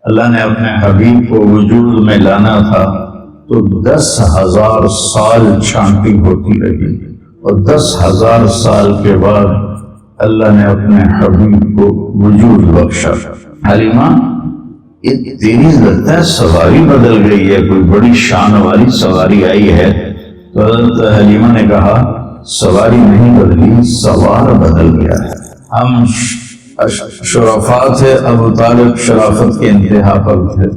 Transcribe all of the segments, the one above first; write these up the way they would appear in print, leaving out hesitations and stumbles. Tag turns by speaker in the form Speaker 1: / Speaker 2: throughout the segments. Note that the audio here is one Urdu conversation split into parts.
Speaker 1: اللہ نے اپنے حبیب کو وجود میں لانا تھا تو 10,000 سال چھانٹی ہوتی رہی، اور 10,000 سال کے بعد اللہ نے اپنے حبیب کو وجود بخشا۔ حلیمہ، یہ تیری لگتا ہے سواری بدل گئی ہے، کوئی بڑی شان والی سواری آئی ہے؟ تو حضرت حلیمہ نے کہا سواری نہیں بدلی، سوار بدل گیا ہے۔ ہم شرفاء تھے، ابو طالب شرافت کے انتہا پر تھے۔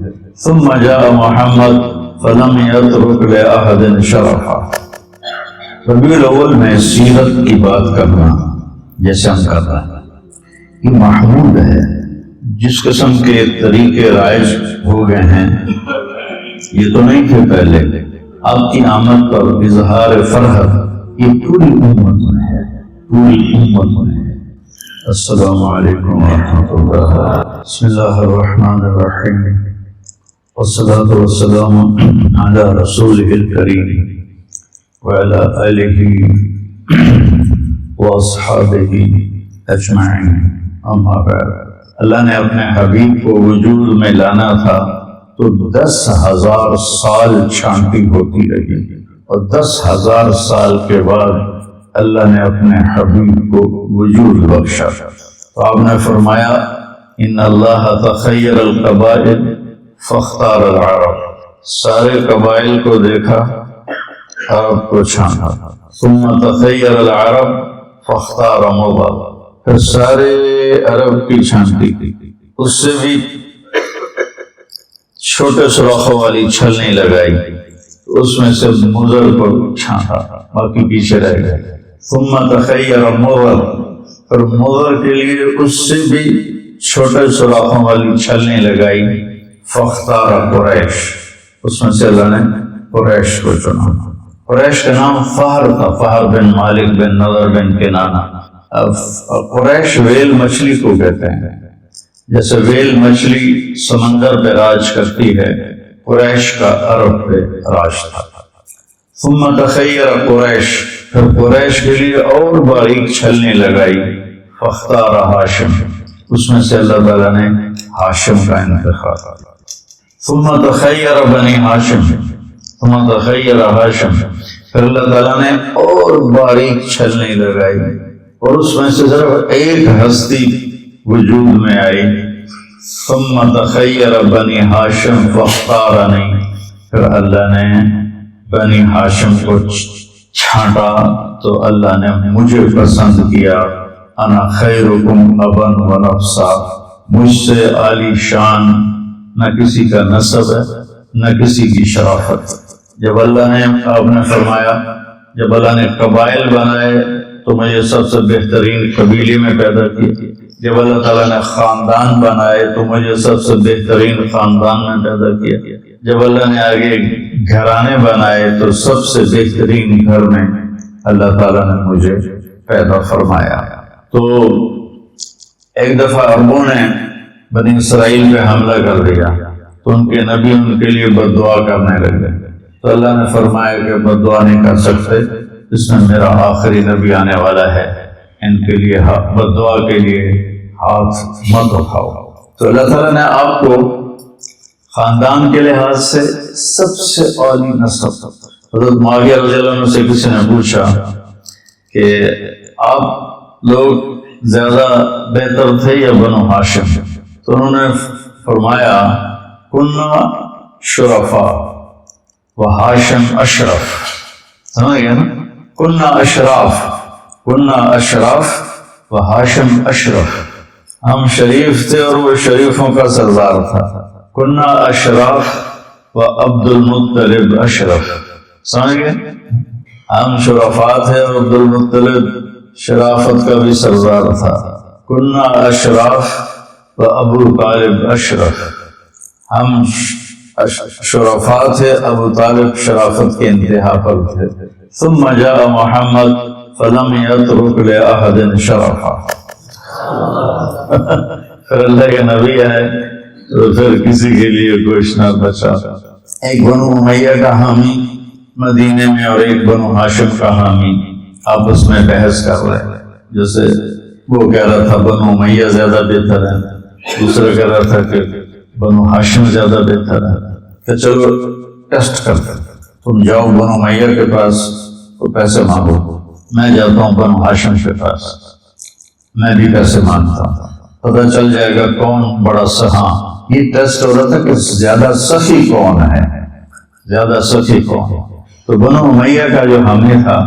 Speaker 1: ثم جاء محمد فلم يترك لأحد شرفا۔ ربیع الاول میں سیرت کی بات کرنا جیسے ہم کر رہے ہیں، یہ محمود ہے۔ جس قسم کے طریقے رائج ہو گئے ہیں یہ تو نہیں تھے پہلے۔ آپ کی آمد پر اظہار فرحت یہ پوری امت میں ہے، پوری امت میں ہے۔ السلام علیکم ورحمۃ اللہ۔ بسم اللہ الرحمن الرحیم، والصلاة والسلام علی رسولہ الکریم وعلی آلہ واصحابہ اجمعین، اما بعد۔ اللہ نے اپنے حبیب کو وجود میں لانا تھا تو 10,000 سال چھانٹی ہوتی رہی، اور 10,000 سال کے بعد اللہ نے اپنے حبیب کو وجود بخشا۔ تو آپ نے فرمایا ان اللہ تخیر القبائل فاختار العرب، سارے قبائل کو دیکھا، عرب کو چھانا۔ ثم تخیر العرب فاختار مضر، پھر سارے عرب کی چھانٹی کی، اس سے بھی چھوٹے سوراخوں والی چھلنی لگائی، اس میں سے مضر کو چھانٹا، باقی پیچھے رہ گئے۔ ثم تخیر مضر، پھر مضر کے لیے اس سے بھی چھوٹے سوراخوں والی چھلنی لگائی۔ فاختار قریش، اس میں سے اللہ نے قریش کو چنا۔ قریش کا نام فہر تھا، فہر بن مالک بن نضر بن کنانہ۔ قریش ویل مچھلی کو کہتے ہیں، جیسے ویل مچھلی سمندر پہ راج کرتی ہے، قریش کا عرب پہ راج تھا۔ ثم تخیر قریش، پھر قریش کے لیے اور باریک چھلنی لگائی۔ فاختار ہاشم، اس میں سے اللہ تعالیٰ نے ہاشم کا انتخاب کیا۔ ثم تخیر بنی ہاشم، ثم تخیر ہاشم، پھر اللہ تعالیٰ نے اور باریک چھلنی لگائی، اور اس میں سے صرف ایک ہستی وجود میں آئی۔ ثم تخیر بنی ہاشم فاختارنی، پھر اللہ نے بنی ہاشم کو چھانٹا تو اللہ نے مجھے پسند کیا۔ انا خیرکم ابا و نفسا، مجھ سے عالی شان نہ کسی کا نسب ہے نہ کسی کی شرافت۔ جب اللہ نے، آپ نے فرمایا جب اللہ نے قبائل بنائے تو مجھے سب سے بہترین قبیلے میں پیدا کیا، جب اللہ تعالیٰ نے خاندان بنائے تو مجھے سب سے بہترین خاندان میں پیدا کیا، جب اللہ نے آگے گھرانے بنائے تو سب سے بہترین گھر میں اللہ تعالیٰ نے مجھے پیدا فرمایا۔ تو ایک دفعہ عربوں نے بنی اسرائیل پہ حملہ کر دیا تو ان کے نبی ان کے لیے بد دعا کرنے لگے، تو اللہ نے فرمایا کہ بد دعا نہیں کر سکتے، اس میں میرا آخری نبی آنے والا ہے، ان کے لیے بد دعا کے لیے ہاتھ مت اٹھاؤ۔ تو اللہ تعالیٰ نے آپ کو خاندان کے لحاظ سے سب سے عالی نسب، حضرت معاویہ رضی اللہ عنہ سے کسی نے پوچھا کہ آپ لوگ زیادہ بہتر تھے یا بنو ہاشم؟ تو انہوں نے فرمایا کننا شرفا و ہاشم اشرف، سمجھ گیا نا؟ کننا اشراف، کننا اشراف و ہاشم اشرف، ہم شریف تھے اور وہ شریفوں کا سردار تھا۔ کننا اشراف و عبد المطلب اشرف، سمجھ گئے؟ ہم شرفاء تھے اور عبد المطلب شرافت کا بھی سردار تھا۔ کننا اشراف و ابو طالب اشرف، ہم شرفاء تھے، ابو طالب شرافت کے انتہا پر تھے۔ ثم جاء محمد فلم يترك لأحد شرفا، پھر اللہ کے نبی آئے تو پھر کسی کے لیے کچھ نہ بچا۔ ایک بنو امیہ کا حامی مدینے میں اور ایک بنو ہاشم کا حامی آپس میں بحث کر رہے، جیسے وہ کہہ رہا تھا بنو امیہ زیادہ بہتر ہے، دوسرا کہہ رہا تھا کہ بنو ہاشم زیادہ بہتر ہے کہ چلو ٹیسٹ کرتے، تم جاؤ بنو امیہ کے پاس تو پیسے مانگو، میں جاتا ہوں بنو ہاشم کے پاس، میں بھی پیسے مانگتا ہوں، پتہ چل جائے گا کون بڑا سہاں۔ یہ ٹیسٹ ہو رہا تھا کہ زیادہ سخی کون ہے، زیادہ سخی کون۔ تو بنو امیہ کا جو حامی تھا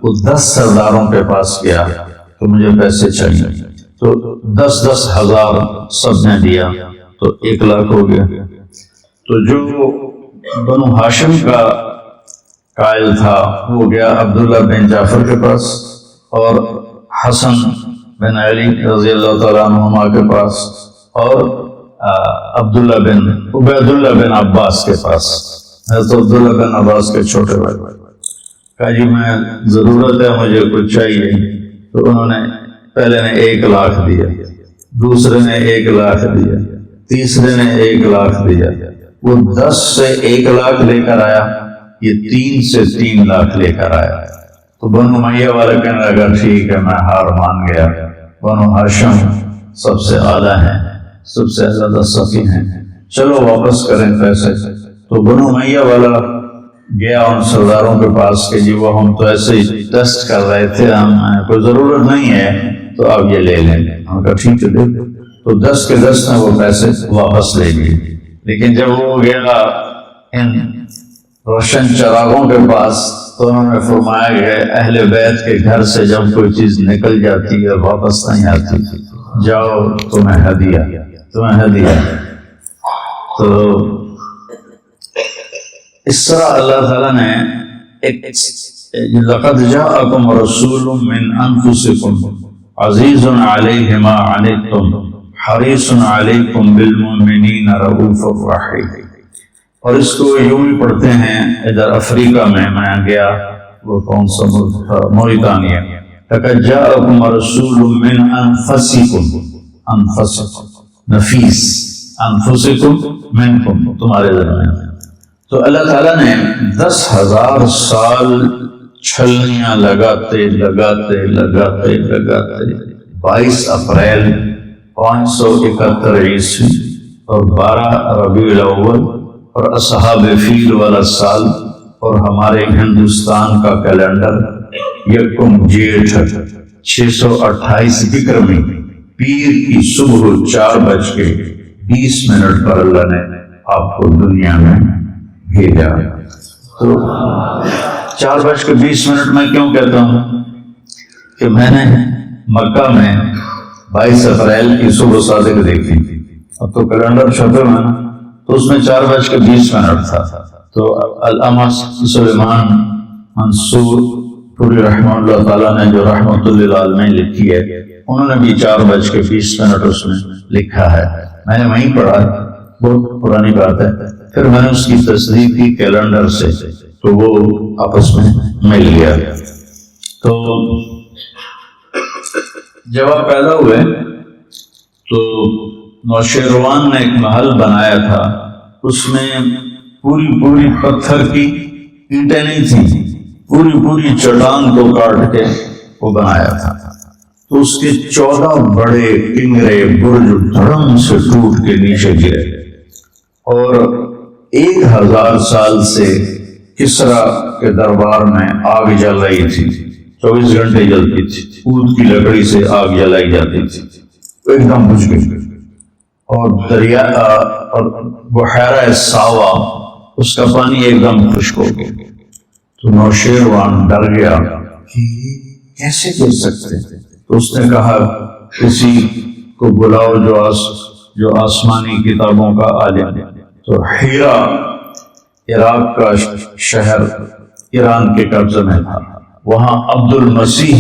Speaker 1: وہ 10 سرداروں کے پاس گیا تو مجھے پیسے چاہیے، تو 10,000 سب نے دیا تو 1,00,000 ہو گیا۔ تو جو بنو ہاشم کا قائل تھا وہ گیا عبداللہ بن جعفر کے پاس اور حسن بن علی رضی اللہ تعالیٰ عنہما کے پاس اور عبید اللہ بن عباس کے پاس، حضرت عبداللہ بن عباس کے چھوٹے بھائی، کہا جی میں ضرورت ہے، مجھے کچھ چاہیے۔ تو انہوں نے پہلے نے 1,00,000 دیا، دوسرے نے 1,00,000 دیا، تیسرے نے 1,00,000 دیا، وہ 10 سے 1,00,000 لے کر آیا، یہ 3 سے 3,00,000 لے کر آیا۔ تو بنو امیہ والا کہنے لگا ٹھیک ہے میں ہار مان گیا، بنو ہاشم سب سے اعلیٰ ہیں، سب سے زیادہ سخی ہیں، چلو واپس کریں پیسے۔ تو بنو امیہ والا گیا ان سرداروں کے پاس کہ جی وہ ہم تو ایسے ہی ٹیسٹ کر رہے تھے، ہمیں کوئی ضرورت نہیں ہے تو آپ یہ لے لیں۔ ہم کہا ٹھیک ہے لے لیں۔ تو 10 کے 10 نے وہ پیسے واپس لے لیے، لیکن جب وہ گیا ان روشن چراغوں کے پاس تو انہوں نے فرمایا کہ اہل بیت کے گھر سے جب کوئی چیز نکل جاتی ہے واپس نہیں آتی، جاؤ تمہیں ہدیہ۔ تو اس طرح اللہ تعالیٰ نے ایک لقد جاءکم رسول من انفسکم عزیز علیہ ما عنتم حریص علیکم بالمؤمنین رؤوف رحیم، اور اس کو یوں بھی پڑھتے ہیں ادھر افریقہ میں گیا، وہ کون سا ملک تھا، موریتانیہ، لقد جاءکم رسول من انفسکم، نفیس، انفسکم منکم، تمہارے درمیان۔ تو اللہ تعالیٰ نے 10,000 سال چھلنیاں لگاتے 22 اپریل 571 عیسوی اور 12 ربیع الاول اور اصحاب فیل والا سال اور ہمارے ہندوستان کا کیلنڈر یکم جیٹھ 628 وکرمی پیر کی صبح 4:20 پر اللہ نے آپ کو دنیا میں بھیجا۔ تو 4:20 میں کیوں کہتا ہوں کہ میں نے مکہ میں 22 اپریل کی صبح صادق دیکھی، اب تو کیلنڈر چھپے ہوئے نا، تو اس میں 4:20 تھا۔ تو علامہ سلیمان منصور پوری رحمہ اللہ تعالیٰ نے جو رحمۃ للعالمین لکھی ہے، انہوں نے بھی 4:20 اس میں لکھا ہے، میں نے وہیں پڑھا، بہت پرانی بات ہے۔ پھر میں نے اس کی تصدیق کی کیلنڈر سے، تو وہ آپس میں مل گیا۔ تو جب آپ پیدا ہوئے تو نوشیروان نے ایک محل بنایا تھا، اس میں پوری پتھر کی اینٹیں نہیں تھیں، پوری چٹان کو کاٹ کے وہ بنایا تھا۔ تو اس کے 14 بڑے کنگرے برج دھڑم سے ٹوٹ کے نیچے گرے، اور 1000 سال سے کسرا کے دربار میں آگ جل رہی تھی، 24 گھنٹے جلتی تھی، اود کی لکڑی سے آگ جلائی جاتی تھی، ایک دم بجھ گئی، اور دریا اور بحیرہ ساوا اس کا پانی ایک دم خشک ہو گیا۔ تو نوشیروان ڈر گیا کہ کیسے گر سکتے، تو اس نے کہا کسی کو بلاؤ جو آسمانی کتابوں کا عالم۔ تو ہیرا عراق کا شہر ایران کے قبضے میں تھا، وہاں عبد المسیح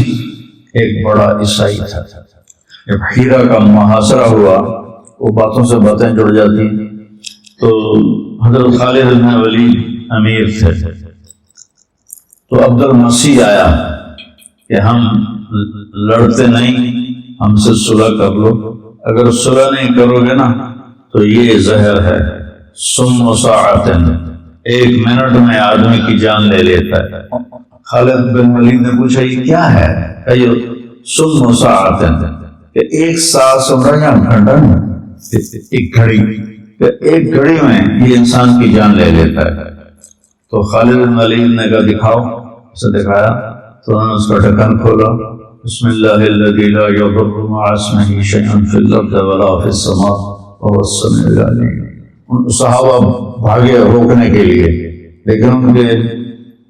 Speaker 1: ایک بڑا عیسائی تھا۔ جب ہیرا کا محاصرہ ہوا، وہ باتوں سے باتیں جڑ جاتی، تو حضرت خالد بن ولید امیر تھے، تو عبد المسیح آیا کہ ہم لڑتے نہیں، ہم سے صلح کر لو، اگر صلح نہیں کرو گے نا تو یہ زہر ہے، سم ساعتن، 1 منٹ میں آدمی کی جان لے لیتا ہے۔ خالد بن ولید نے پوچھا یہ کیا ہے؟ کہ یہ سم ساعتن، کہ 1 ساعت سمرا یا گھنٹہ، 1 گھڑی، کہ ایک گھڑی میں یہ انسان کی جان لے لیتا ہے۔ تو خالد بن ولید نے کہا دکھاؤ، اسے دکھایا تو انہوں نے اس کا ڈھکن کھولا، بسم اللہ الذی لا یضر مع اسمہ شیء فی الارض ولا فی السماء وهو السمیع العلیم۔ صحابہ بھاگے روکنے کے لیے، لیکن ان کے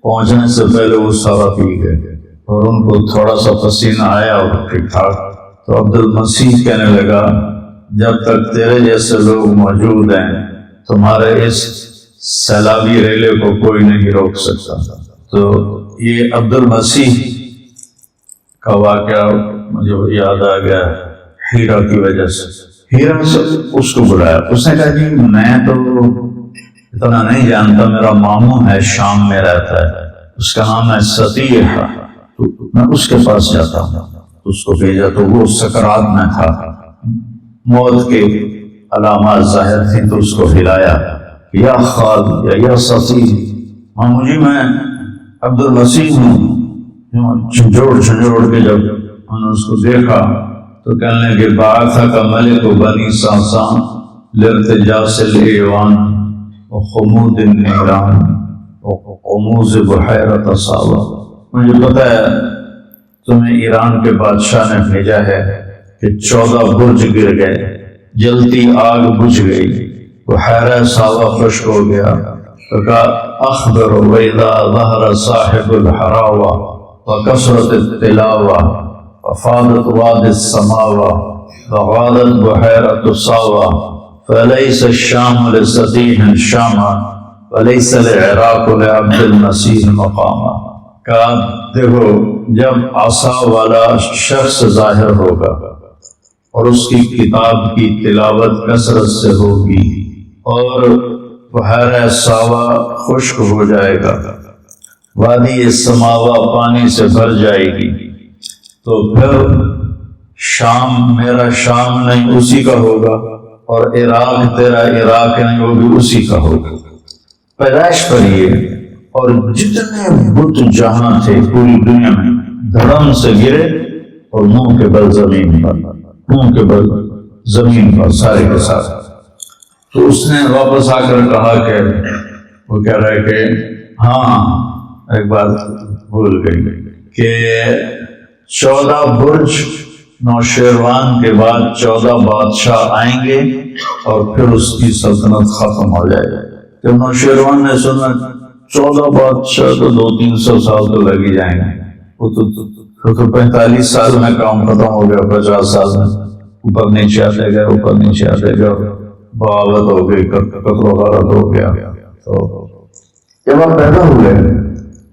Speaker 1: پہنچنے سے پہلے وہ سارا پی گئے اور ان کو تھوڑا سا پسینہ آیا اور ٹھیک ٹھاک۔ تو عبد المسیح کہنے لگا جب تک تیرے جیسے لوگ موجود ہیں تمہارے اس سیلابی ریلے کو کوئی نہیں روک سکتا۔ تو یہ عبد المسیح کا واقعہ مجھے یاد آ گیا ہیرا کی وجہ سے۔ ہیرا سے اس کو بلایا، اس نے کہا جی میں تو اتنا نہیں جانتا، میرا ماموں ہے شام میں رہتا ہے، اس کا نام ہے سطیح، تو میں اس کے پاس جاتا ہوں۔ اس کو بھیجا تو وہ سکرات میں تھا، موت کے علامات ظاہر تھیں، تو اس کو ہلایا، یا خال یا سطیح، ماموں جی میں عبد المسیح ہوں۔ جھنجھوڑ کے جب انہوں نے اس کو دیکھا تو کہنے لگے بعثک ملک بنی ساسان لارتجاس الایوان وخمود النیران وقموز بحیرۃ صاوا۔ مجھے پتہ ہے تمہیں ایران کے بادشاہ نے بھیجا ہے کہ 14 برج گر گئے، جلتی آگ بجھ گئی، بحیرہ صاوا خشک ہو گیا۔ تو کہا اخبر وإذا ظہر صاحب الحراوہ وکثرت التلاوہ وفاضت وادی السماوہ وغادت بحیرۃ صاوا فلیس الشام لسطیح شاما ولیس العراق لعبد المسیح مقاما۔ کہا دیکھو جب عصا والا شخص ظاہر ہوگا اور اس کی کتاب کی تلاوت کثرت سے ہوگی اور بحیرہ صاوا خشک ہو جائے گا، وادی سماوا پانی سے بھر جائے گی، تو پھر شام میرا شام نہیں اسی کا ہوگا، اور عراق تیرا عراق نہیں وہ بھی اسی کا ہوگا۔ پیدائش پر یہ اور جتنے بت جہاں تھے پوری دنیا میں دھڑم سے گرے اور منہ کے بل زمین پر سارے کے ساتھ۔ تو اس نے واپس آ کر کہا کہ وہ کہہ رہا ہے کہ ہاں ایک بات بھول گئی کہ 14 برج نوشیروان کے بعد 14 بادشاہ آئیں گے اور پھر اس کی سلطنت ختم ہو جائے گی۔ جب نوشیروان نے سنا 14 بادشاہ تو 200-300 سال تو لگ ہی جائیں گے، وہ تو 45 سال میں کام ختم ہو گیا، 50 سال میں اوپر نیچے آتے گئے، بغاوت ہو گئی، قتل و غارت ہو گیا۔ تو جب آپ پیدا ہوئے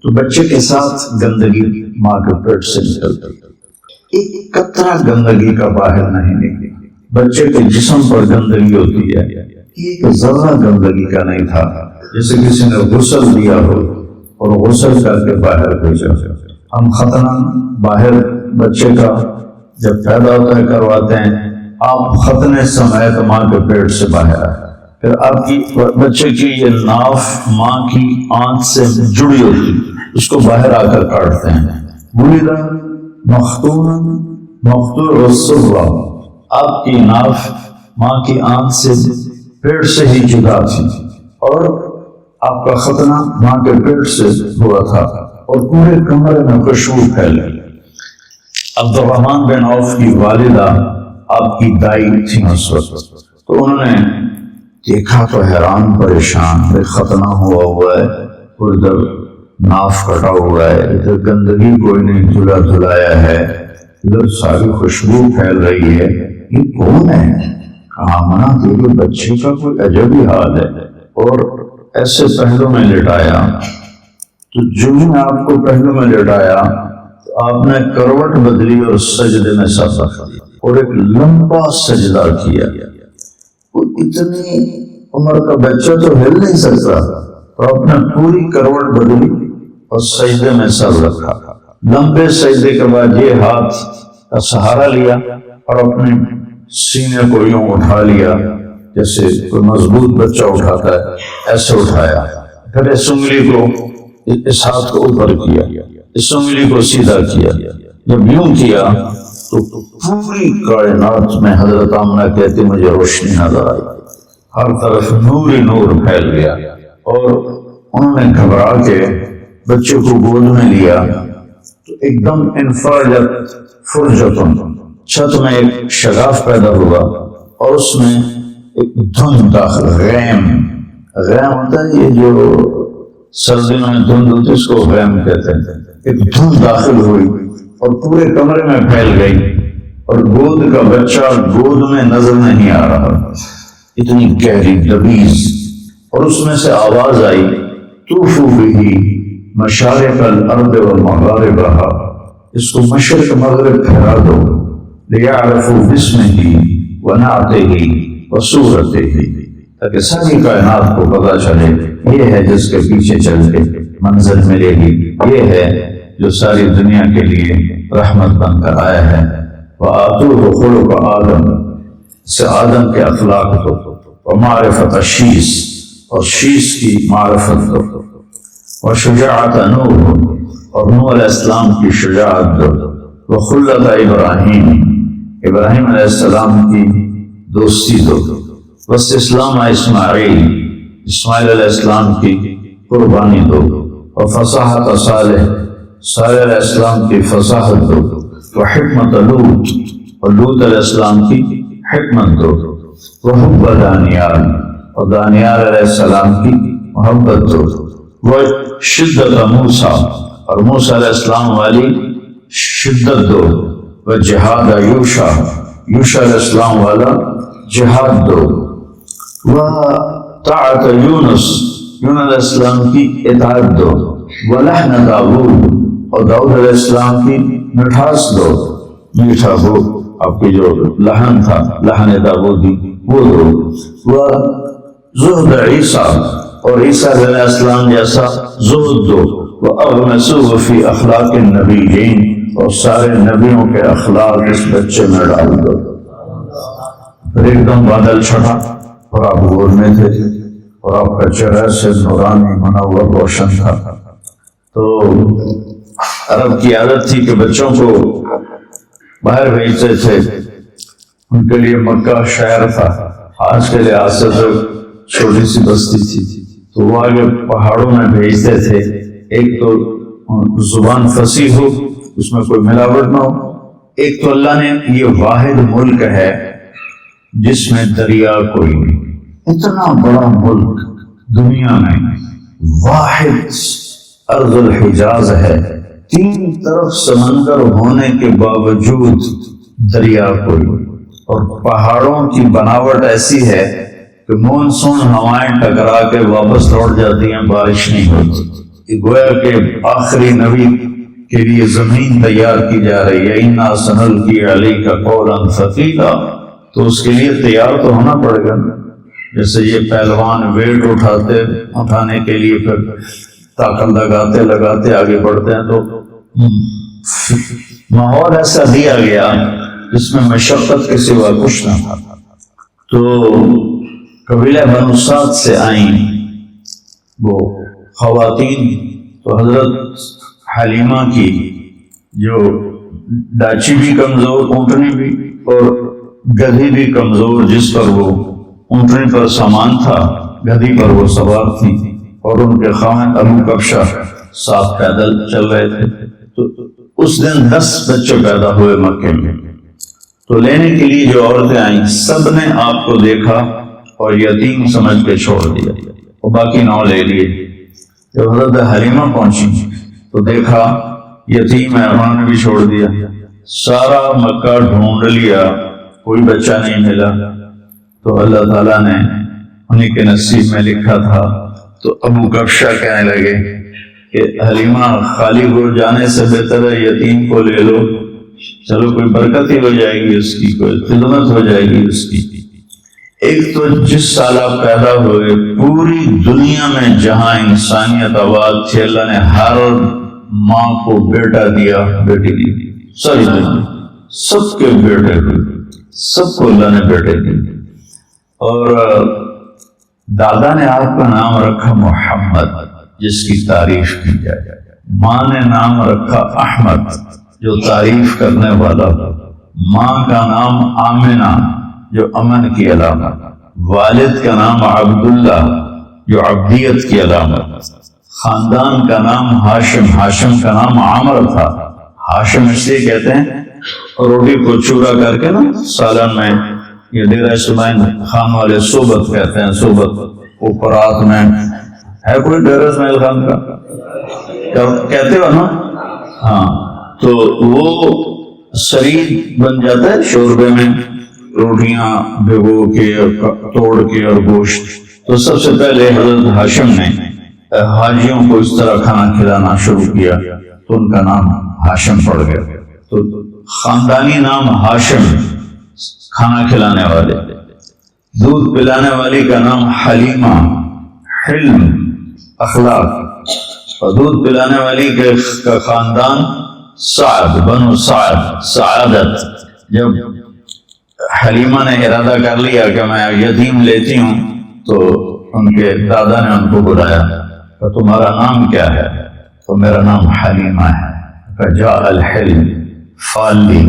Speaker 1: تو بچے کے ساتھ گندگی ماں کے پیٹ سے نکلتی، ایک قطرہ گندگی کا باہر نہیں نکلی۔ بچے کے جسم پر گندگی ہوتی ہے، ایک ذرہ گندگی کا نہیں تھا، جیسے کسی نے غسل دیا ہو اور غسل کر کے باہر بھیجا۔ ہم ختنہ باہر بچے کا جب پیدا ہوتا ہے کرواتے ہیں، آپ ختنے سمیت ماں کے پیٹ سے باہر آئے، پھر آپ کی بچے کی یہ ناف ماں کی آنکھ سے جڑی ہوتی، اس کو باہر آ کر کاٹتے ہیں۔ ولدہ مختونا مختور السرہ، آپ کی ناف ماں کی آنکھ سے پیٹ سے ہی جدا تھی، اور آپ کا ختنہ ماں کے پیٹ سے ہوا تھا، اور پورے کمرے میں خوشبو پھیل گئی۔ عبد الرحمن بن عوف کی والدہ آپ کی دائی تھی اس وقت، تو انہوں نے دیکھا تو حیران پریشان، ختنہ ہوا ہے، ادھر ناف کٹا ہوا ہے، ادھر گندگی کوئی نہیں دھلایا ہے، ادھر ساری خوشبو پھیل رہی ہے، یہ کون ہے؟ آمنہ تیرے بچے کا کوئی عجب ہی حال ہے، اور ایسے پہلو میں لٹایا، تو جو ہی آپ کو پہلو میں لٹایا تو آپ نے کروٹ بدلی اور سجدے میں سر رکھ دیا اور ایک لمبا سجدہ کیا۔ اتنی عمر کا بچہ تو ہل نہیں سکتا، تو آپ نے پوری کروٹ بدلی اور سجدے میں سر رکھا۔ لمبے سجدے کے بعد یہ ہاتھ کا سہارا لیا اور اپنے سینے کو یوں اٹھا لیا جیسے کوئی مضبوط بچہ اٹھاتا ہے، ایسے اٹھایا، پھر اس انگلی کو اس ہاتھ کو اوپر کیا، اس انگلی کو سیدھا کیا۔ جب یوں کیا تو پوری کائنات میں حضرت آمنہ کہتی مجھے روشنی نظر آئی، ہر طرف نور ہی نور پھیل گیا، اور انہوں نے گھبرا کے بچوں کو گود میں لیا تو ایک دم انفرجت فرجتن، چھت میں ایک شگاف پیدا ہوا اور اس میں ایک دھند داخل، غیم ہوتا ہے، یہ جو سردیوں میں دھند ہوتی ہے اس کو غیم کہتے ہیں، ایک دھند داخل ہوئی اور پورے کمرے میں پھیل گئی، اور گود کا بچہ گود میں نظر نہیں آ رہا، اتنی گہری دبیز، اور اس میں سے آواز آئی طوفوا بہ مشارق الارض ومغاربہا، اس کو مشرق مغرب پھیلا دو، لیعرفوا باسمہ ونعتہ وصورتہ، تاکہ ساری کائنات کو پتہ چلے یہ ہے جس کے پیچھے چل کے منزل ملے گی، یہ ہے جو ساری دنیا کے لیے رحمت بن کر آیا ہے۔ وآتوہ خلق آدم، سے آدم کے اخلاق دو، ومعرفت شیس، اور شیس کی معرفت دو، وشجاعت نوح، اور نوح علیہ السلام کی شجاعت دو، وخلت ابراہیم، ابراہیم علیہ السلام کی دوستی دو، واستسلام اسماعیل، اسماعیل علیہ السلام کی قربانی دو، وفصاحت صالح، صالح علیہ السلام کی فصاحت دو، وحکمت لوط، اور لوط علیہ السلام کی حکمت دو، وحب دانیال، اور دانیال علیہ السلام کی محبت دو، وشدت موسیٰ، اور موسیٰ علیہ السلام والی شدت دو، وجہاد یوشع، یوشع علیہ السلام والا جہاد دو، وطاعت یونس، یونس علیہ السلام کی اطاعت دو، ولحن داؤد، اور داؤد علیہ السلام کی مٹھاس دو، میٹھا ہو آپ کی جو لحن تھا، لحن داؤدی وہ دو، وزہد عیسیٰ، اور عیسیٰ علیہ السلام جیسا زہد دو، وَأَغْمَسُوهُ فِي أَخْلَاقِ النَّبِيِّينَ، اور سارے نبیوں کے اخلاق اس بچے میں ڈال دو۔ پھر ایک دم بادل چھٹا اور آپ گود میں تھے، اور آپ کا چہرہ سے نورانی منور روشن تھا۔ تو عرب کی عادت تھی کہ بچوں کو باہر بھیجتے تھے، ان کے لیے مکہ شہر تھا، آج کے لحاظ سے تو چھوٹی سی بستی تھی، تو وہ آگے پہاڑوں میں بھیجتے تھے، ایک تو زبان فصیح ہو، اس میں کوئی ملاوٹ نہ ہو، ایک تو اللہ نے یہ واحد ملک ہے جس میں دریا کوئی نہیں، اتنا بڑا ملک دنیا میں واحد ارض الحجاز ہے، تین طرف سمندر ہونے کے باوجود دریا کوئی، اور پہاڑوں کی بناوٹ ایسی ہے کہ مونسون ہوائیں ٹکرا کے واپس لوٹ جاتی ہیں، بارش نہیں ہوتی، گویا کہ آخری نبی کے لیے زمین تیار کی جا رہی ہے، اِنَّا سَنُلْقِي عَلَيْكَ قَوْلًا ثَقِيلًا، تو اس کے لیے تیار تو ہونا پڑے گا، جیسے یہ پہلوان ویٹ اٹھانے کے لیے پھر طاقت لگاتے آگے بڑھتے ہیں، تو ماحول ایسا دیا گیا جس میں مشقت کے سوا کچھ نہ تھا۔ تو قبیلہ بنو سعد سے آئیں وہ خواتین، تو حضرت حلیمہ کی جو ڈاچی بھی کمزور، اونٹنی بھی، اور گدھی بھی کمزور، جس پر وہ اونٹنی پر سامان تھا، گدھی پر وہ سوار تھی، اور ان کے خاوند ابو کبشہ ساتھ پیدل چل رہے تھے۔ تو اس دن 10 بچے پیدا ہوئے مکے میں، تو لینے کے لیے جو عورتیں آئیں سب نے آپ کو دیکھا اور یتیم سمجھ کے چھوڑ دیا، اور باقی 9 لے لیے۔ جب حضرت حلیمہ پہنچی تو دیکھا یتیم ہے، انہوں نے بھی چھوڑ دیا، سارا مکہ ڈھونڈ لیا، کوئی بچہ نہیں ملا، تو اللہ تعالیٰ نے انہیں کے نصیب میں لکھا تھا۔ تو ابو کبشہ کہنے لگے کہ حلیمہ خالی ہو جانے سے بہتر ہے یتیم کو لے لو، چلو کوئی برکت ہی ہو جائے گی اس کی، کوئی خدمت ہو جائے گی اس کی۔ ایک تو جس سال آپ پیدا ہوئے پوری دنیا میں جہاں انسانیت آباد تھی، اللہ نے ہر ماں کو بیٹا دیا، بیٹی دی، ساری دنیا سب کے بیٹے ہوئے، سب کو اللہ نے بیٹے دی۔ اور دادا نے آپ کا نام رکھا محمد، جس کی تعریف کی جائے، ماں نے نام رکھا احمد، جو تعریف کرنے والا، ماں کا نام آمنہ، جو امن کی علامت، والد کا نام عبداللہ جو عبدیت کی علامت، خاندان کا نام ہاشم، ہاشم کا نام عامر تھا۔ ہاشم اس لیے کہتے ہیں روٹی کو چورا کر کے نا سالن میں، یہ ڈیرہ اسماعیل خان والے صوبت کہتے ہیں، صوبت اوپرات میں ہے کوئی ڈیرہ اسماعیل خان کا کہتے ہو نا، ہاں، تو وہ سرید بن جاتا ہے شوربے میں، روٹیاں بھگو کے توڑ کے اور گوشت۔ تو سب سے پہلے حضرت ہاشم نے حاجیوں کو اس طرح کھانا کھلانا شروع کیا تو ان کا نام ہاشم پڑ گیا۔ تو خاندانی نام ہاشم، کھانا کھلانے والے۔ دودھ پلانے والی کا نام حلیمہ، حلم اخلاق، اور دودھ پلانے والی کا خاندان سعد، بنو سعد، سعادت۔ جب حلیمہ نے ارادہ کر لیا کہ میں یتیم لیتی ہوں تو ان کے دادا نے ان کو بلایا کہ تمہارا نام کیا ہے؟ تو میرا نام حلیمہ ہے۔ جاء الحلم، فالی،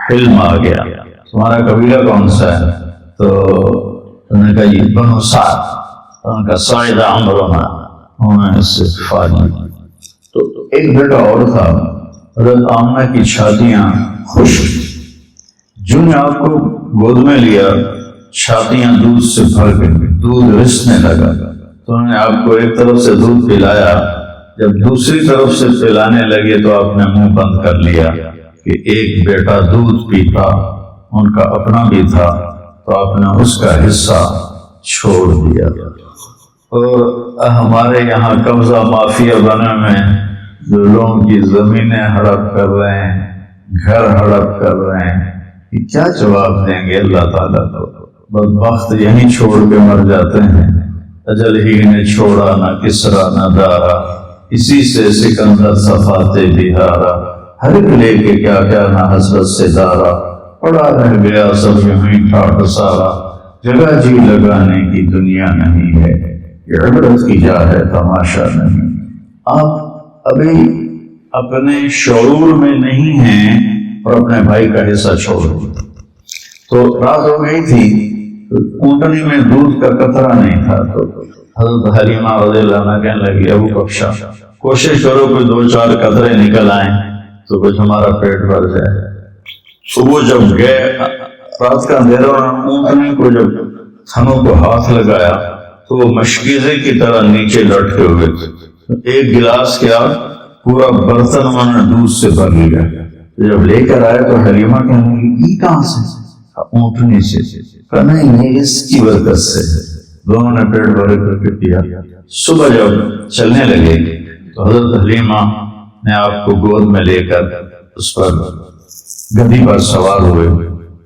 Speaker 1: حلم آ گیا۔ تمہارا قبیلہ کون سا ہے؟ تو انہوں نے کہا جی بنو سعد۔ ان کا سعید عمرنا، انہوں نے اس سے فالی۔ تو ایک بیٹا اور تھا، حضرت آمنہ کی چھاتیاں خشک، جو نے آپ کو گود میں لیا چھاتیاں دودھ سے بھر گئی، دودھ رسنے لگا۔ تو انہوں نے آپ کو ایک طرف سے دودھ پلایا، جب دوسری طرف سے پلانے لگے تو آپ نے منہ بند کر لیا کہ ایک بیٹا دودھ پیتا، ان کا اپنا بھی تھا، تو آپ نے اس کا حصہ چھوڑ دیا۔ اور ہمارے یہاں قبضہ مافیا بنے میں جو لوگوں کی زمینیں ہڑپ کر رہے ہیں، گھر ہڑپ کر رہے ہیں، یہ کیا جواب دیں گے اللہ تعالیٰ کو؟ بدبخت یہیں چھوڑ کے مر جاتے ہیں۔ اجل ہی نے چھوڑا نہ کسرا نہ دارا، اسی سے سکندر صفاتے بہارا، ہر ایک لے کے کیا کیا نہ حسرت سے دارا، پڑا رہ گیا سب یہیں ٹھاٹ سارا، جگہ جی لگانے کی دنیا نہیں ہے، یہ عبرت کی جا ہے تماشا نہیں۔ آپ ابھی اپنے شعور میں نہیں ہیں اور اپنے بھائی کا حصہ چھوڑ دیا۔ تو رات ہو گئی تھی، اونٹنی میں دودھ کا قطرہ نہیں تھا، تو حضرت حلیمہ رضی اللہ عنہ کہنے لگی ابو کبشا کوشش کرو کوئی 2-4 قطرے نکل آئیں تو کچھ ہمارا پیٹ بھر جائے۔ صبح جب گئے، رات کا اندھیرا، اونٹنی کو جب تھنوں کو ہاتھ لگایا تو وہ مشکیزے کی طرح نیچے لٹکے ہوئے تھے۔ ایک گلاس کیا پورا برتن انہوں نے دودھ سے بھر لیا۔ جب لے کر آئے تو حلیمہ کہنے لگی یہ کہاں سے؟ اونٹنی سے۔ کہا نہیں یہ اس کی برکت سے۔ دونوں نے پیٹ بھر کر کے پیا۔ صبح جب چلنے لگے تو حضرت حلیمہ نے آپ کو گود میں لے کر اس پر گدھی پر سوار ہوئے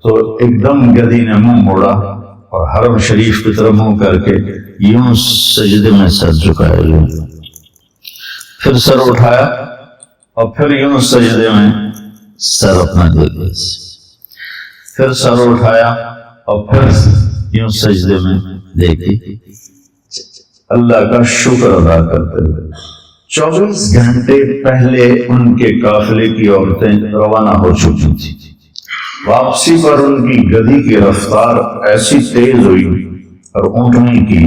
Speaker 1: تو ایک دم گدھی نے منہ موڑا اور حرم شریف کی طرف منہ کر کے یوں سجدے میں سر جھکایا، یوں پھر سر اٹھایا اور پھر یوں سجدے میں سر اپنا دے دیا، پھر سر اٹھایا اور پھر یوں سجدے میں دیکھی، اللہ کا شکر ادا کرتے ہوئے۔ 24 گھنٹے پہلے ان کے قافلے کی عورتیں روانہ ہو چکی تھی۔ واپسی پر ان کی گدھی کی رفتار ایسی تیز ہوئی اور اونٹنی کی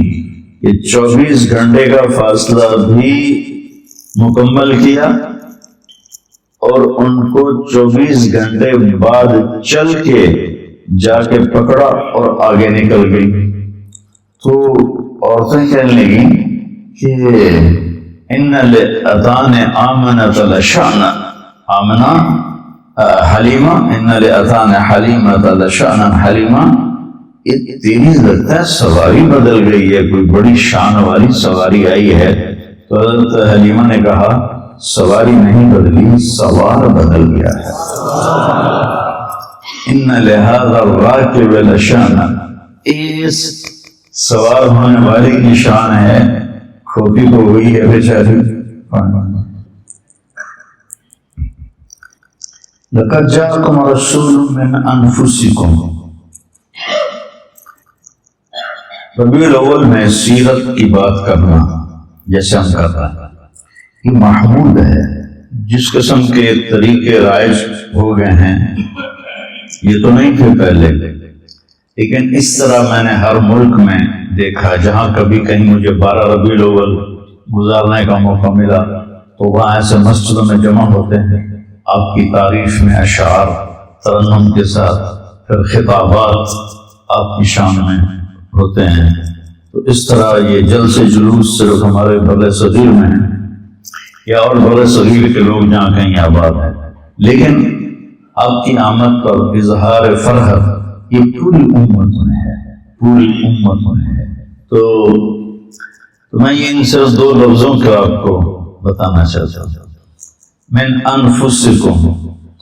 Speaker 1: کہ 24 گھنٹے کا فاصلہ بھی مکمل کیا اور ان کو 24 گھنٹے بعد چل کے جا کے پکڑا اور آگے نکل گئی۔ تو عورتیں کہنے لگیں کہ ان لأتان آمنۃ لشأنا، آمنہ حلیمہ، ان لأتان حلیمۃ لشأنا حلیمہ، یہ تیری لگتا ہے سواری بدل گئی ہے، کوئی بڑی شان والی سواری آئی ہے۔ تو حضرت حلیمہ نے کہا سواری نہیں بدلی، سوار بدل گیا ہے۔ ان لہذا الراکب لشأنا، اس سوار ہونے والے کی شان ہے، کھوتی تو ہوئی ہے بیچاری۔ لقد جاءکم رسول من انفسکم، ربیع الاول میں سیرت کی بات کرنا جیسے ہم کر رہے ہیں یہ محمود ہے۔ جس قسم کے طریقے رائج ہو گئے ہیں یہ تو نہیں تھے پہلے، لیکن اس طرح میں نے ہر ملک میں دیکھا، جہاں کبھی کہیں مجھے 12 ربیع الاول گزارنے کا موقع ملا تو وہاں ایسے مسجدوں میں جمع ہوتے ہیں، آپ کی تعریف میں اشعار ترنم کے ساتھ، پھر خطابات آپ کی شان میں ہوتے ہیں۔ تو اس طرح یہ جلسے جلوس صرف ہمارے بر صغیر میں ہیں یا اور بر صغیر کے لوگ جہاں کہیں آباد ہیں، لیکن آپ کی آمد پر اظہار فرحت یہ پوری امت میں ہے، پوری امت میں ہے۔ تو میں یہ ان صرف 2 لفظوں کا آپ کو بتانا چاہتا ہوں۔ من انفسکم،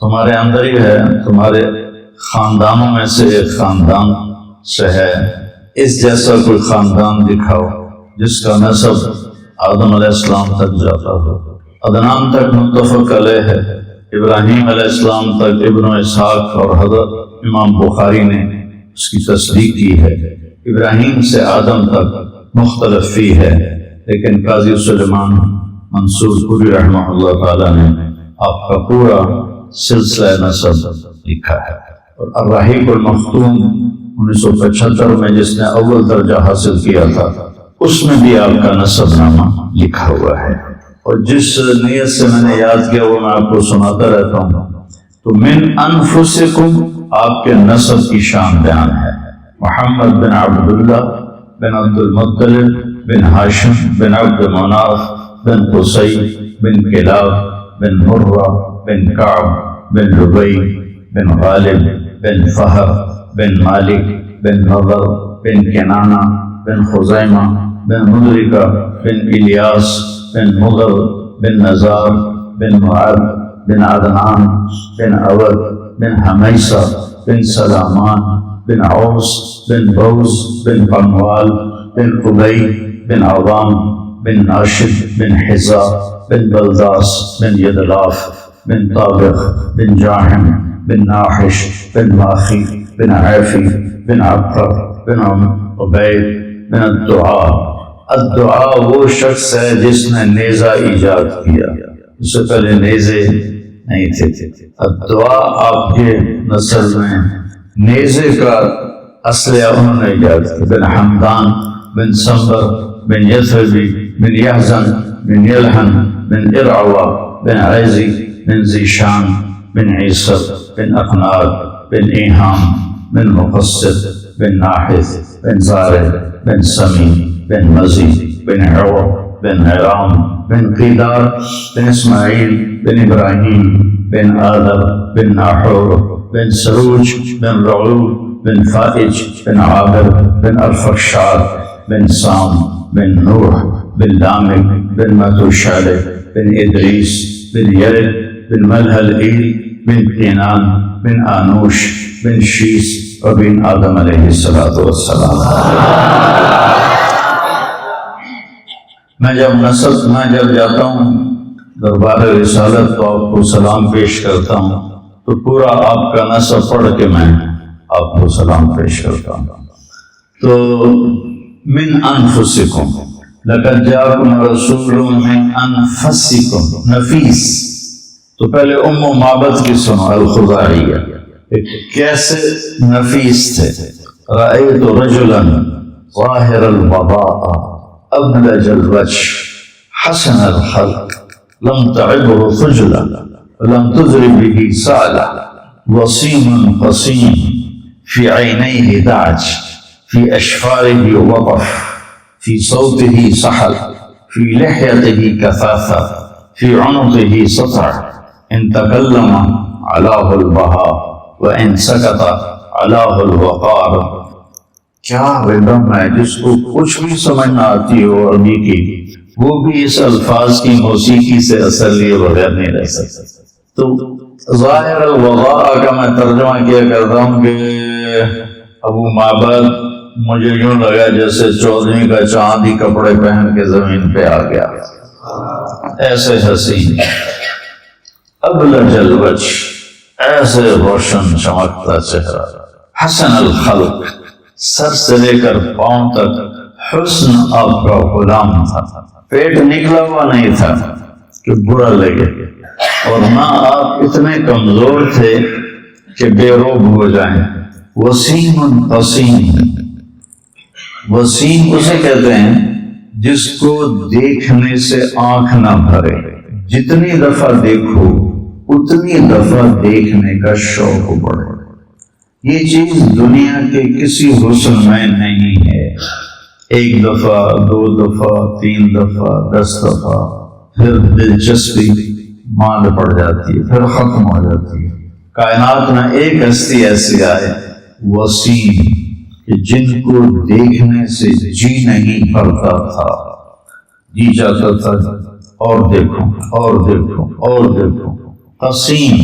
Speaker 1: تمہارے اندر ہی ہے، تمہارے خاندانوں میں سے ایک خاندان سے ہے، اس جیسا کوئی خاندان دکھاؤ جس کا نسب آدم علیہ السلام تک جاتا ہو۔ عدنان تک متفق علیہ ہے، ابراہیم علیہ السلام تک ابن اسحاق اور حضرت امام بخاری نے اس کی تصدیق کی ہے۔ ابراہیم سے آدم تک مختلف فی ہے، لیکن قاضی سلیمان منصور پوری رحمہ اللہ تعالیٰ نے آپ کا پورا سلسلہ نسب لکھا ہے۔ اور الرحیق المختوم 1975 میں جس نے اول درجہ حاصل کیا تھا، اس میں بھی آپ کا نسب نامہ لکھا ہوا ہے۔ اور جس نیت سے میں نے یاد کیا وہ میں آپ کو سناتا رہتا ہوں۔ تو من انفسکم آپ کے نسب کی شان بیان ہے۔ محمد بن عبداللہ بن عبد المطلب بن ہاشم بن عبد مناف بن قصی بن کلاب بن مرہ بن کعب بن لبی بن غالب بن فہر بن مالک بن نضر بن کنانہ بن خزیمہ بن مدرکہ بن الیاس بن مضر بن نزار بن معد بن عدنان بن عود بن حمیسہ بن سلامان بن عوس بن بوز بن قنوال بن قبی بن عوام بن ناشد بن حزا بن بلداس بن یدلاف بن طابق بن جاحم بن ناحش بن ماخی بن عیفی بن عبقر بن عبید بن الدعاء۔ الدعاء وہ شخص ہے جس نے نیزہ ایجاد کیا، اس سے پہلے نیزے نہیں تھے۔ الدعاء آپ کے نسل میں نیزے کا اسلحہ انہوں نے ایجاد کیا۔ بن حمدان بن سمبر بن یثربی بن یحزن بن یلحن بن ارعوا بن عیزی بن زیشان بن عیسر بن اقنار بن ایہام بن مقصد بن ناحث بن زارع بن سمی بن مزی بن عوض بن عرام بن قیدار بن اسماعیل بن ابراہیم بن آدم بن ناحور بن سروج بن رعوب بن فائج بن عابر بن ارفخشاد بن سام بن نوح بن لامک بن متوشالح بن ادریس بن یرد بن ملہلئیل بن قینان بن آنوش بن شیس وبن آدم علیہ السلام۔ میں جب جاتا ہوں دربار رسالت تو آپ کو سلام پیش کرتا ہوں، تو پورا آپ کا نسب پڑھ کے میں آپ کو سلام پیش کرتا ہوں۔ تو من انفسکم لقد جاءکم رسول من انفسکم، نفیس۔ تو پہلے ام معبد کی سنو، الخزاعیہ، کیسے نفیس تھے۔ رأیت رجلا ظاہر البضاء ابلج الوجه حسن الخلق لم تعبه خجلا ولم تضرب به سعلا وصيم قصيم في عينيه دعج في أشفاره وطف في صوته سحل في لحيته كثافة في عنقه سطع إن تكلم علاه البهاء وإن سكت علاه الوقار۔ کیا ردم ہے جس کو کچھ بھی سمجھ نہ آتی ہو عربی کی، وہ بھی اس الفاظ کی موسیقی سے اثر لیے بغیر نہیں رہ سکتا۔ تو ظاہر الوضاء کا میں ترجمہ کیا کرتا ہوں کہ ابو معبد مجھے یوں لگا جیسے 14ویں کا چاند ہی کپڑے پہن کے زمین پہ آ گیا، ایسے حسین ابلج الوجه، ایسے روشن چمکتا چہرہ، حسن الخلق، سر سے لے کر پاؤں تک حسن آپ کا غلام تھا، پیٹ نکلا ہوا نہیں تھا کہ برا لگے، اور نہ آپ اتنے کمزور تھے کہ بے روب ہو جائیں، وسیم قسیم، وسیم اسے کہتے ہیں جس کو دیکھنے سے آنکھ نہ بھرے، جتنی دفعہ دیکھو اتنی دفعہ دیکھنے کا شوق بڑھے۔ یہ چیز دنیا کے کسی حسن میں نہیں ہے، ایک دفعہ، دو دفعہ، تین دفعہ، 10 دفعہ، پھر دلچسپی ماند پڑ جاتی ہے، پھر ختم ہو جاتی ہے۔ کائنات میں ایک ہستی ایسی آئے وسیم کہ جن کو دیکھنے سے جی نہیں بھرتا تھا، جی چاہتا تھا اور دیکھوں اور دیکھوں اور دیکھوں۔ قسیم،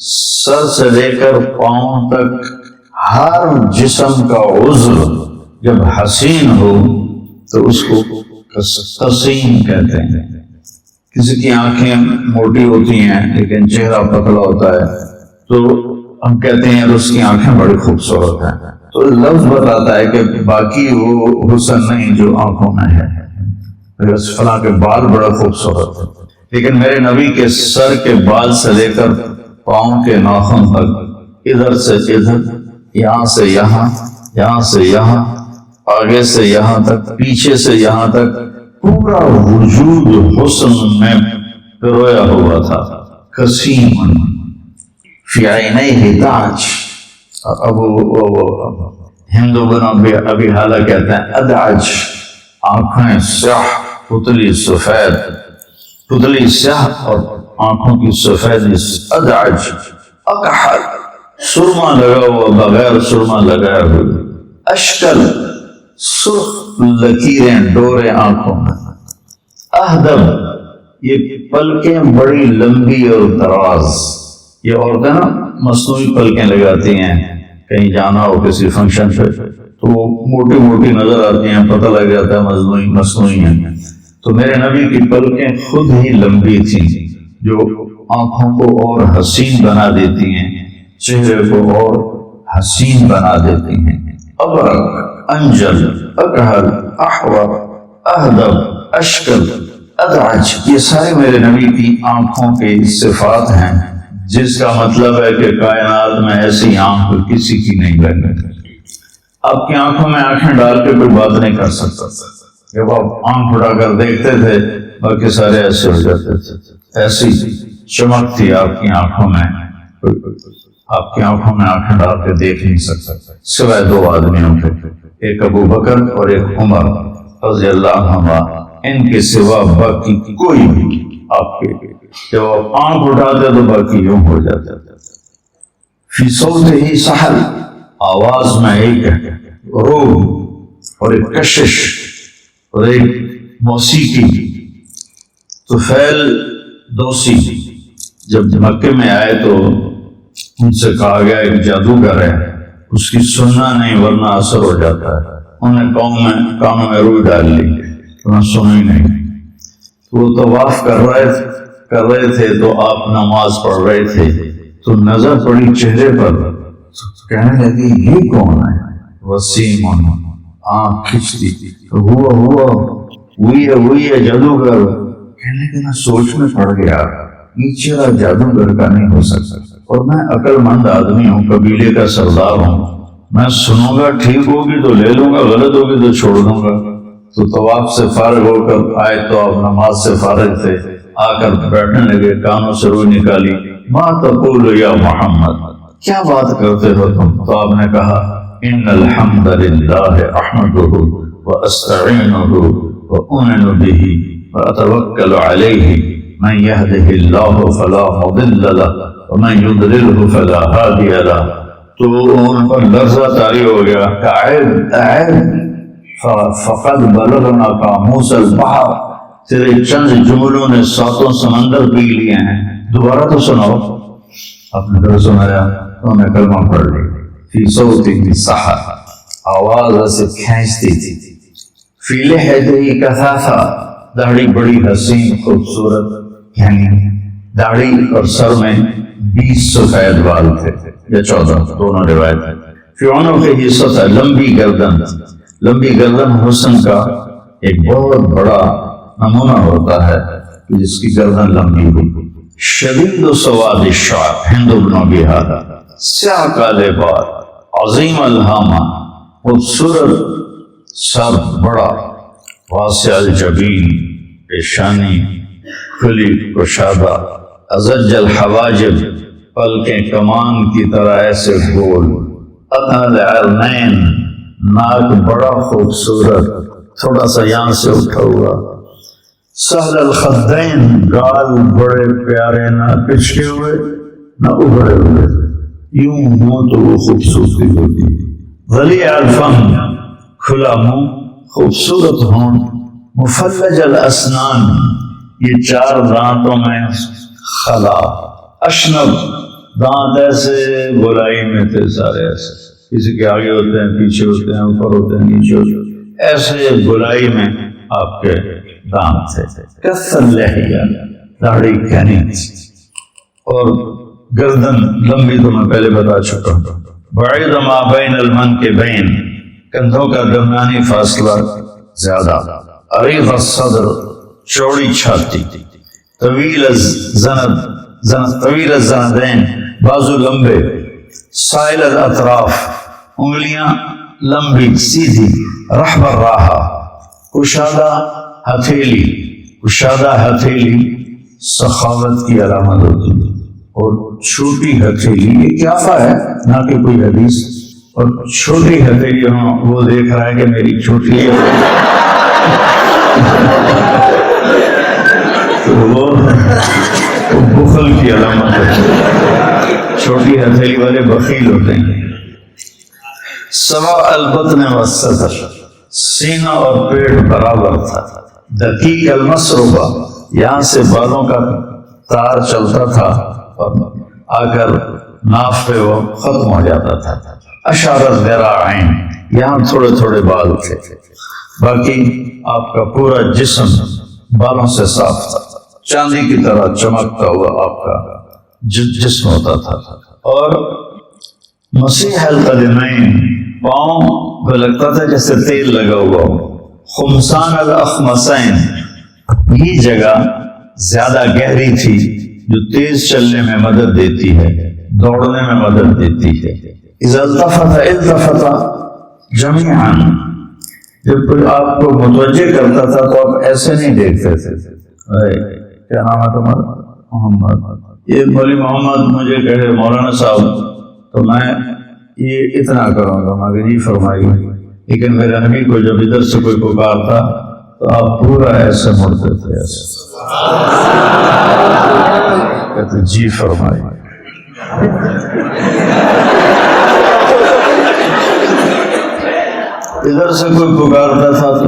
Speaker 1: سر سے لے کر پاؤں تک ہر جسم کا عضو جب حسین ہو تو اس کو قسیم کہتے ہیں۔ کسی کی آنکھیں موٹی ہوتی ہیں لیکن چہرہ پتلا ہوتا ہے تو ہم کہتے ہیں اس کی آنکھیں بڑی خوبصورت ہیں، تو لفظ بتاتا ہے کہ باقی وہ حسن نہیں جو آنکھوں میں ہے، فلاں کے بال بڑا خوبصورت ہے، لیکن میرے نبی کے سر کے بال سے لے کر پاؤں کے ناخن تک، ادھر سے ادھر، یہاں سے یہاں، یہاں سے یہاں، آگے سے یہاں تک، پیچھے سے یہاں تک، پورا وجود حسن میں پرویا ہوا تھا۔ قسیم فی عینیہ تاج، ہندو بن ابی حالہ کہتے ہیں ادعج، آنکھیں سیاہ، پتلی سفید، پتلی سیاہ اور آنکھوں کی سفیدی، ادعج، اکحل، سرما لگا ہوا بغیر سرما لگائے ہوئے، اشکل، سرخ لکیریں ڈورے آنکھوں میں، اہدب، یہ پلکیں بڑی لمبی اور دراز، یہ عورتیں نا مصنوعی پلکیں لگاتی ہیں، کہیں جانا ہو کسی فنکشن پہ تو وہ موٹی موٹی نظر آتی ہیں، پتہ لگ جاتا ہے مصنوعی ہیں۔ تو میرے نبی کی پلکیں خود ہی لمبی تھیں جو آنکھوں کو اور حسین بنا دیتی ہیں، چہرے کو اور حسین بنا دیتی ہیں۔ ابرق، انجل، اکحل، احور، اہدب، اشکل، ادعج، یہ سارے میرے نبی کی آنکھوں کے صفات ہیں، جس کا مطلب ہے کہ کائنات میں ایسی آنکھ کسی کی نہیں بنے۔ آپ کی آنکھوں میں آنکھیں ڈال کے کوئی بات نہیں کر سکتا، جب آپ آنکھ اٹھا کر دیکھتے تھے باقی سارے ایسے ہو جاتے تھے، ایسی چمک تھی آپ کی آنکھوں میں، آپ کی آنکھوں میں آنکھیں ڈال کے دیکھ نہیں سکتا سوائے 2 آدمیوں کے، ایک ابو بکر اور ایک عمر رضی اللہ عنہ، ان کے سوا باقی کوئی بھی آپ کے جب آپ آنکھ اٹھاتے تو باقی یوں ہو جاتے۔ فی صوت ہی سحل، آواز میں ایک روح اور ایک کشش اور ایک موسیقی۔ طفیل دوسی جب مکے میں آئے تو ان سے کہا گیا ایک جادوگر ہے، اس کی سننا نہیں ورنہ اثر ہو جاتا ہے، انہیں کانوں میں روح ڈال لی، انہیں سنی نہیں۔ تو وہ طواف کر رہے تھے تو آپ نماز پڑھ رہے تھے تو نظر پڑی چہرے پر، کہنے لگی یہ کون ہے؟ وسیم، آنکھ کھچتی، وہی ہے جادوگر۔ کہنے لگے میں سوچ میں پڑ گیا یہ چہرہ جادوگر کا نہیں ہو سکتا، اور میں عقل مند آدمی ہوں، قبیلے کا سردار ہوں، میں سنوں گا ٹھیک ہوگی تو لے لوں گا، غلط ہوگی تو چھوڑ دوں گا۔ تو طواف سے فارغ ہو کر آئے تو آپ نماز سے فارغ تھے، آ کر بیٹھنے لگے، کانوں سے روح نکالی، ما تقول یا محمد، کیا بات کرتے ہو تم؟ تو آپ نے کہا ان الحمد للہ احمدہ واستعینہ واؤمن بہ واتوکل علیہ من یہدہ اللہ فلا مضل لہ ومن یضللہ فلا ہادی لہ۔ تو ان پر لرزہ طاری ہو گیا کہ فقد بلغنا قاموس البحر، تیرے چند جملوں نے 7 سمندر پی لیے ہیں، دوبارہ تو سناؤ۔ آپ نے پھر سنایا، انہوں نے کلمہ پڑھ لی۔ فی صوت سحر، آواز ایسے کھینچتی تھی۔ فی لحیتہ کثافہ، داڑھی بڑی حسین خوبصورت، یعنی داڑھی اور سر میں 20 سفید بال تھے یا 14، دونوں روایت ہے۔ فی عنقہ سطح، لمبی گردن، لمبی گردن حسن کا ایک بہت بڑا نمونہ ہوتا ہے جس کی گردن لمبی ہوئی۔ شدید سواد الشعر، ہندو بن ابی حالہ، سیاہ کالے بال، عظیم الہامہ، خوبصورت سر بڑا، واسع الجبین پیشانی کھلی کشادہ، ازج الحواجب پلکیں کمان کی طرح ایسے گول، اطل العینین ناک بڑا خوبصورت تھوڑا سا یہاں سے اٹھا ہوا، سہل الخدین گال بڑے پیارے نہ پچکے ہوئے نہ ابھرے ہوئے، یوں ہوں تو وہ خوبصورتی ہوتی، ولیع الفم کھلا منہ خوبصورت ہون، مفلج الاسنان یہ چار دانتوں میں خلا، اشنب دانت ایسے گولائی میں تھے سارے، ایسے کسی کے آگے ہوتے ہیں پیچھے ہوتے ہیں اوپر ہوتے ہیں نیچے ہوتے ہیں، ایسے گولائی میں آپ کے دانت تھے، کثر لحیہ داڑھی کہنی اور گردن لمبی، تو میں پہلے بتا چکا ہوں، بعید ما بین المنکبین کندھوں کا درمیانی فاصلہ زیادہ، عریض الصدر چوڑی چھاتی، طویل الزندین بازو لمبے، سائل الاطراف انگلیاں لمبی سیدھی، رحب الراحہ کشادہ ہتھیلی، کشادہ ہتھیلی سخاوت کی علامت ہوتی ہے، اور چھوٹی ہتھیلی یہ قیافہ ہے نہ کہ کوئی حدیث، اور چھوٹی ہتھیلی وہ دیکھ رہا ہے کہ میری چھوٹی ہے تو وہ بخل کی علامت ہے، چھوٹی ہتھیلی والے بخیل ہوتے ہیں۔ سوا البطن والصدر سینہ اور پیٹ برابر تھا، دقیق المسربہ یہاں سے بالوں کا تار چلتا تھا اور آ کر ناف پہ وہ ختم ہو جاتا تھا، اشارت ذراعین یہاں تھوڑے تھوڑے بال تھے، باقی آپ کا پورا جسم بالوں سے صاف تھا، چاندی کی طرح چمکتا ہوا آپ کا جسم ہوتا تھا، اور مسیح القدمین پاؤں کو لگتا تھا جیسے تیل لگا ہوا ہو، خمسان الاخمسین یہ جگہ زیادہ گہری تھی جو تیز چلنے میں مدد دیتی ہے، دوڑنے میں مدد دیتی ہے، اذا التفت جمیعا جب کوئی آپ کو متوجہ کرتا تھا تو آپ ایسے نہیں دیکھتے تھے، کیا نام ہے تمہارا؟ محمد، یہ مولی محمد مجھے کہے مولانا صاحب تو میں یہ اتنا کروں گا، مگر جی فرمائیے، لیکن میرے نبی کو جب ادھر سے کوئی پکارتا تو آپ پورا ایسے مڑتے تھے، ایسے کہتے جی فرمائیے۔ ادھر سے کوئی پکارتا تھا تو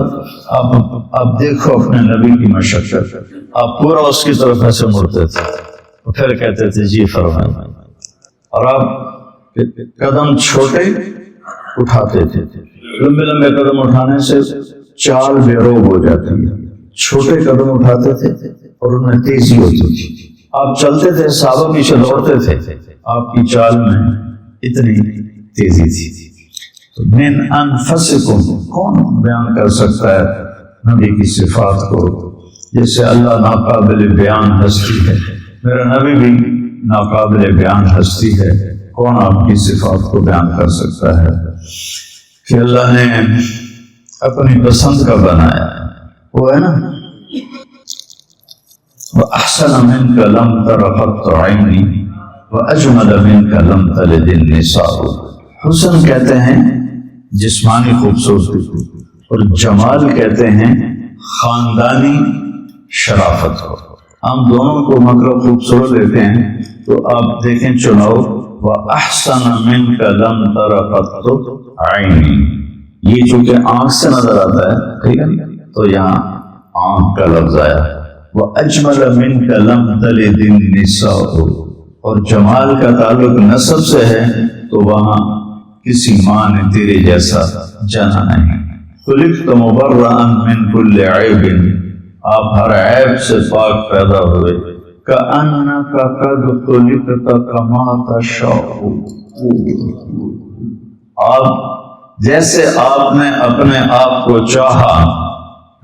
Speaker 1: آپ دیکھو اپنے نبی کی مشقت، آپ پورا اس کی طرف ایسے مڑتے تھے، پھر کہتے تھے جی فرمائیے، اور آپ قدم چھوٹے اٹھاتے تھے، لمبے لمبے قدم اٹھانے سے چال بے روب ہو جاتی ہے، چھوٹے قدم اٹھاتے تھے اور ان میں تیزی ہوتی تھی، آپ چلتے تھے صحابہ پیچھے دوڑتے تھے، آپ کی چال میں اتنی تیزی تھی۔ من انفسکم کون بیان کر سکتا ہے نبی کی صفات کو، جیسے اللہ ناقابل بیان ہستی ہے، میرا نبی بھی ناقابل بیان ہستی ہے، کون آپ کی صفات کو بیان کر سکتا ہے کہ اللہ نے اپنی پسند کا بنایا، وہ ہے نا وَأَحْسَنَ مِنْكَ لَمْ تَرَ قَطُّ عَيْنِي وَأَجْمَلَ مِنْكَ لَمْ تَلِدِ النِّسَاءُ۔ حسن کہتے ہیں جسمانی خوبصورتی کو، اور جمال کہتے ہیں خاندانی شرافت کو، ہم دونوں کو مطلب خوبصورت لیتے ہیں تو آپ دیکھیں چناؤ وَأَحْسَنَ مِنْكَ لَمْ تَرَ قَطُّ عَيْنِي، یہ چونکہ آنکھ سے نظر آتا ہے، ٹھیک ہے، تو یہاں آنکھ کا لفظ آیا، وَأَجْمَلَ مِنْكَ لَمْ تَلِدِ النِّسَاءُ، اور جمال کا تعلق نسب سے ہے تو وہاں کسی ماں نے تیرے جیسا جنا نہیں، خلقت مبرئا من كل عیب، آپ ہر عیب سے پاک پیدا ہوئے، كأنك قد خلقت كما تشاء، آپ جیسے آپ نے اپنے آپ کو چاہا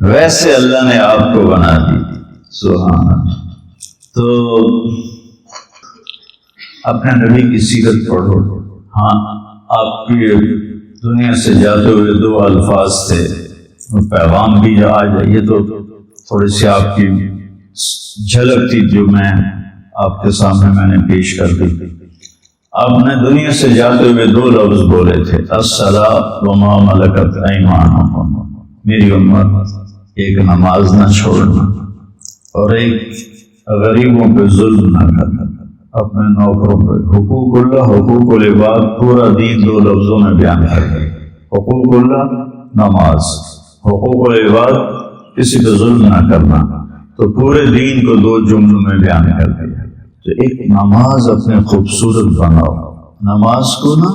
Speaker 1: ویسے اللہ نے آپ کو بنا دی، سبحان اللہ۔ تو اپنے نبی کی سیرت پڑھو، ہاں آپ کی دنیا سے جاتے ہوئے 2 الفاظ تھے، پیغام بھی آ جائے، یہ تو تھوڑی سی آپ کی جھلک تھی جو میں آپ کے سامنے میں نے پیش کر دی۔ آپ نے دنیا سے جاتے ہوئے 2 لفظ بولے تھے، الصلاۃ وما ملکت ایمانکم، میری امت ایک نماز نہ چھوڑنا اور ایک غریبوں پہ ظلم نہ کرنا، اپنے نوکروں پہ حقوق اللہ حقوق العباد، پورا دین 2 لفظوں میں بیان کر دیا۔ حقوق اللہ نماز، حقوق العباد کسی پہ ظلم نہ کرنا، تو پورے دین کو 2 جملوں میں بیان کر دیا۔ تو ایک نماز اپنے خوبصورت بناؤ، نماز کو نا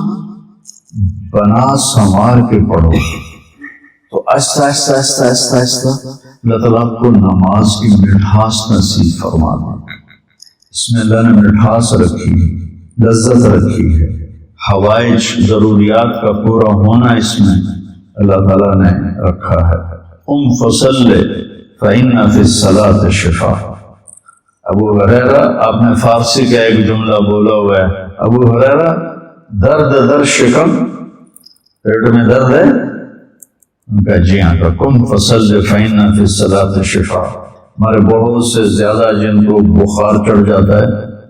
Speaker 1: بنا سنوار کے پڑھو، تو آہستہ آہستہ آہستہ آہستہ آہستہ اللہ تعالیٰ آپ کو نماز کی مٹھاس نصیب فرما دے۔ اس میں اللہ نے مٹھاس رکھی ہے، لذت رکھی ہے، حوائج ضروریات کا پورا ہونا اس میں اللہ تعالیٰ نے رکھا ہے۔ فصل فإن فی الصلاۃ شفاء۔ ابو ہریرہ، آپ نے فارسی کا ایک جملہ بولا ہوا ہے، ابو ہریرہ درد در شکم، پیٹ میں درد ہے؟ ان کا جی ہاں، قم فصل فإن فی الصلاۃ شفاء۔ ہمارے بہت سے زیادہ جن کو بخار چڑھ جاتا ہے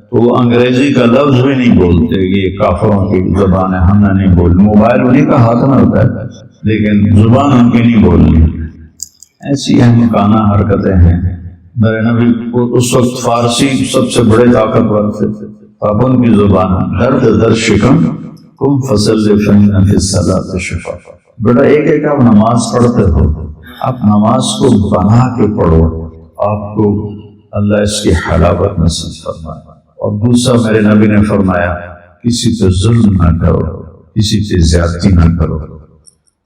Speaker 1: تو وہ انگریزی کا لفظ بھی نہیں بولتے، یہ کافروں کی زبان ہے، ہم نے نہیں بولنی، موبائل انہیں کا ہاتھ میں ہوتا ہے لیکن زبان ان کی نہیں بولنی۔ ایسی احمقانہ حرکتیں ہیں۔ میرے نبی اس وقت فارسی سب سے بڑے طاقتور تھے، اب ان کی زبان درد در شکم، قم فصل فإن فی الصلاۃ شفاء۔ بیٹا ایک ایک آپ نماز پڑھتے ہو، آپ نماز کو بنا کے پڑھو، آپ کو اللہ اس کی حلاوت نصیب فرمائے۔ اور دوسرا میرے نبی نے فرمایا کسی پہ ظلم نہ کرو، کسی پہ زیادتی نہ کرو۔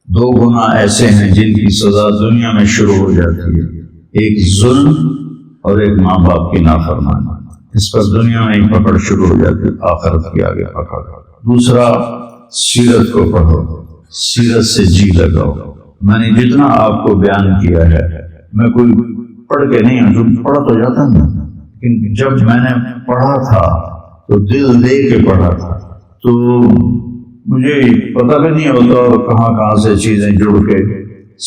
Speaker 1: 2 گناہ ایسے ہیں جن کی سزا دنیا میں شروع ہو جاتی ہے، ایک ظلم اور ایک ماں باپ کی نافرمانی، اس پر دنیا میں ہی پکڑ شروع ہو جاتی ہے، آخرت کی آگے پکڑ۔ دوسرا سیرت کو پڑھو، سیرت سے جی لگاؤ۔ میں نے جتنا آپ کو بیان کیا ہے، میں کوئی پڑھ کے نہیں ہوں، جو پڑھا تو جاتا نا، لیکن جب میں نے پڑھا تھا تو دل دے کے پڑھا تھا، تو مجھے پتہ بھی نہیں ہوتا اور کہاں سے چیزیں جڑ کے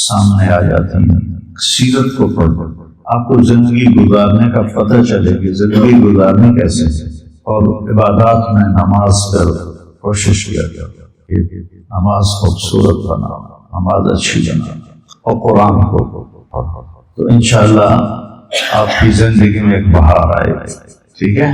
Speaker 1: سامنے آ جاتی ہیں۔ سیرت کو پڑھو، آپ کو زندگی گزارنے کا پتہ چلے کہ زندگی گزارنے کیسے ہے۔ اور عبادات میں نماز پر کوشش کیا کہ نماز خوبصورت بناؤ، نماز اچھی بناؤ، اور قرآن کو پڑھو، تو انشاءاللہ آپ کی زندگی میں ایک بہار آئے گی۔ ٹھیک ہے؟